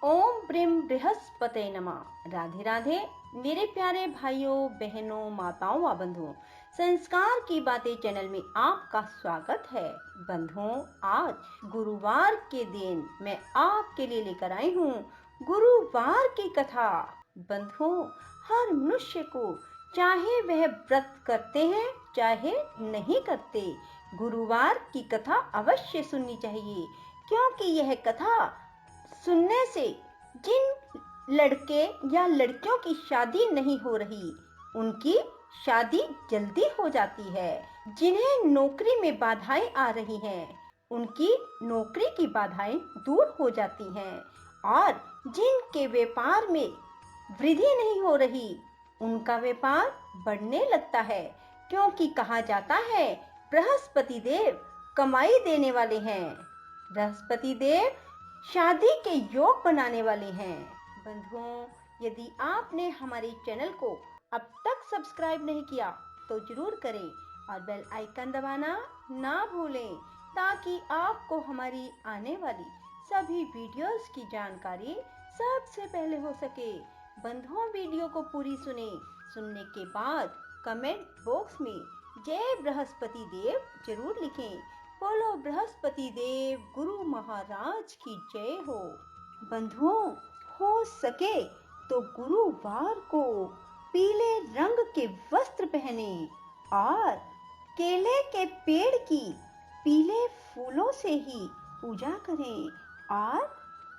ओम brim बृहस्पते नमः। राधे राधे मेरे प्यारे भाइयों बहनों माताओं व बंधुओं, संस्कार की बातें चैनल में आपका स्वागत है। बंधुओं, आज गुरुवार के दिन मैं आपके लिए लेकर आई हूँ गुरुवार की कथा। बंधुओं, हर मनुष्य को चाहे वह व्रत करते हैं चाहे नहीं करते, गुरुवार की कथा अवश्य सुननी चाहिए, क्योंकि यह कथा सुनने से जिन लड़के या लड़कियों की शादी नहीं हो रही, उनकी शादी जल्दी हो जाती है। जिन्हें नौकरी में बाधाएं आ रही हैं, उनकी नौकरी की बाधाएं दूर हो जाती हैं। और जिनके व्यापार में वृद्धि नहीं हो रही, उनका व्यापार बढ़ने लगता है, क्योंकि कहा जाता है बृहस्पति देव कमाई देने वाले हैं। बृहस्पति देव शादी के योग बनाने वाले हैं। बंधुओं, यदि आपने हमारे चैनल को अब तक सब्सक्राइब नहीं किया तो जरूर करें और बेल आइकन दबाना ना भूलें, ताकि आपको हमारी आने वाली सभी वीडियोस की जानकारी सबसे पहले हो सके। बंधुओं, वीडियो को पूरी सुनने के बाद कमेंट बॉक्स में जय बृहस्पति देव जरूर लिखें। बोलो बृहस्पति देव गुरु महाराज की जय हो। बंधुओं, हो सके तो गुरुवार को पीले रंग के वस्त्र पहने और केले के पेड़ की पीले फूलों से ही पूजा करें और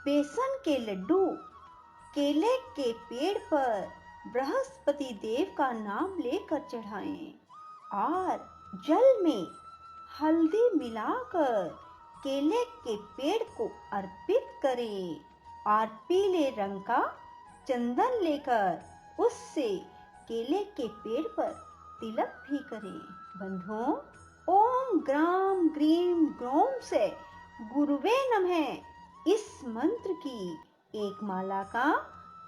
बेसन के लड्डू केले के पेड़ पर बृहस्पति देव का नाम लेकर चढ़ाएं और जल में हल्दी मिलाकर केले के पेड़ को अर्पित करें और पीले रंग का चंदन लेकर उससे केले के पेड़ पर तिलक भी करें। बंधुओं, ओम ग्राम ग्रीम ग्रोम से गुरुवे नमः इस मंत्र की एक माला का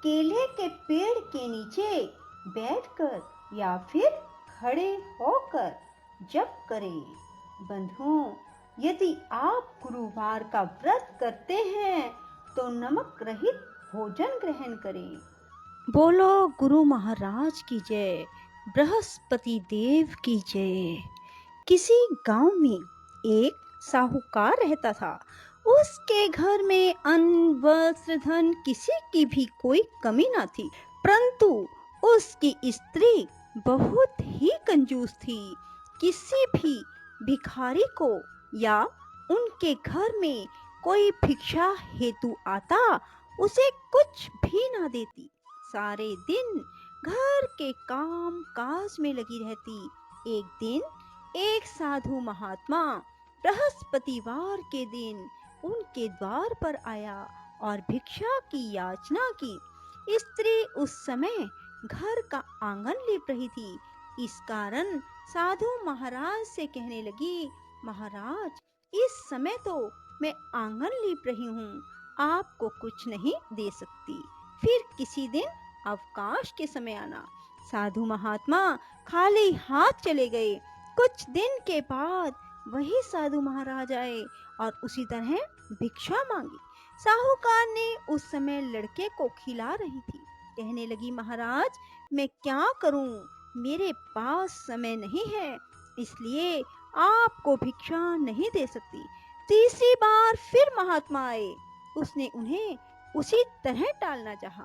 केले के पेड़ के नीचे बैठकर या फिर खड़े होकर जप करें। बंधुओं, यदि आप गुरुवार का व्रत करते हैं तो नमक रहित भोजन ग्रहण करें। बोलो गुरु महाराज की जय, बृहस्पति देव की जय। किसी गांव में एक साहूकार रहता था। उसके घर में अन्न वस्त्र धन किसी की भी कोई कमी ना थी, परंतु उसकी स्त्री बहुत ही कंजूस थी। किसी भी भिखारी को या उनके घर में कोई भिक्षा हेतु आता, उसे कुछ भी ना देती। सारे दिन घर के काम काज में लगी रहती। एक दिन एक साधु महात्मा बृहस्पतिवार के दिन उनके द्वार पर आया और भिक्षा की याचना की। स्त्री उस समय घर का आंगन लीप रही थी। इस कारण साधु महाराज से कहने लगी, महाराज, इस समय तो मैं आंगन लीप रही हूँ, आपको कुछ नहीं दे सकती, फिर किसी दिन अवकाश के समय आना। साधु महात्मा खाली हाथ चले गए। कुछ दिन के बाद वही साधु महाराज आए और उसी तरह भिक्षा मांगी। साहूकार ने उस समय लड़के को खिला रही थी। कहने लगी, महाराज, मैं क्या करूं, मेरे पास समय नहीं है, इसलिए आपको भिक्षा नहीं दे सकती। तीसरी बार फिर महात्मा आए। उसने उन्हें उसी तरह टालना चाहा,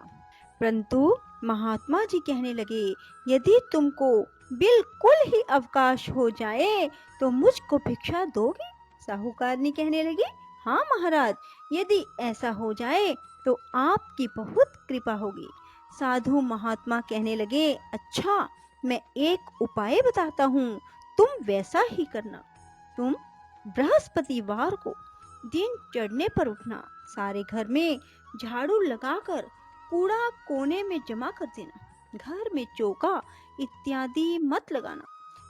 परंतु महात्मा जी कहने लगे, यदि तुमको बिल्कुल ही अवकाश हो जाए तो मुझको भिक्षा दोगे? साहूकारनी कहने लगी, हाँ महाराज, यदि ऐसा हो जाए तो आपकी बहुत कृपा होगी। साधु महात्मा कहने लगे, अच्छा, मैं एक उपाय बताता हूँ, तुम वैसा ही करना। तुम बृहस्पतिवार को दिन चढ़ने पर उठना, सारे घर में झाड़ू लगाकर कूड़ा कोने में जमा कर देना, घर में चौका इत्यादि मत लगाना।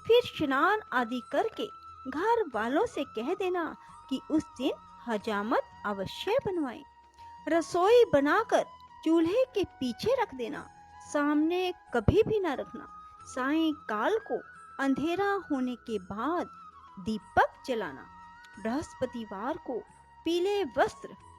फिर स्नान आदि करके घर वालों से कह देना कि उस दिन हजामत अवश्य बनवाएं। रसोई बनाकर चूल्हे के पीछे रख देना, सामने कभी भी ना रखना। सायंकाल को अंधेरा होने के बाद दीपक जलाना। बृहस्पतिवार को पीले वस्त्र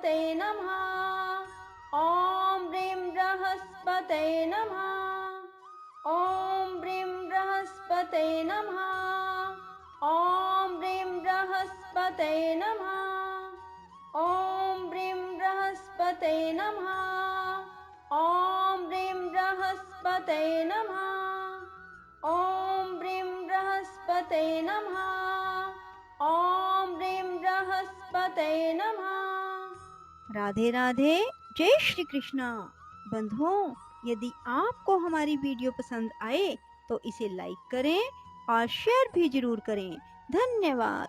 बृहस्पते नमः। ॐ ब्रीं बृहस्पते नमः। ॐ ब्रीं बृहस्पते नमः। ॐ ब्रीं बृहस्पते नमः। ॐ ब्रीं बृहस्पते नमः। ॐ ब्रीं बृहस्पते नमः। ॐ ब्रीं बृहस्पते नमः। ॐ ब्रीं बृहस्पते नमः। राधे राधे, जय श्री कृष्णा। बंधुओं, यदि आपको हमारी वीडियो पसंद आए तो इसे लाइक करें और शेयर भी जरूर करें। धन्यवाद।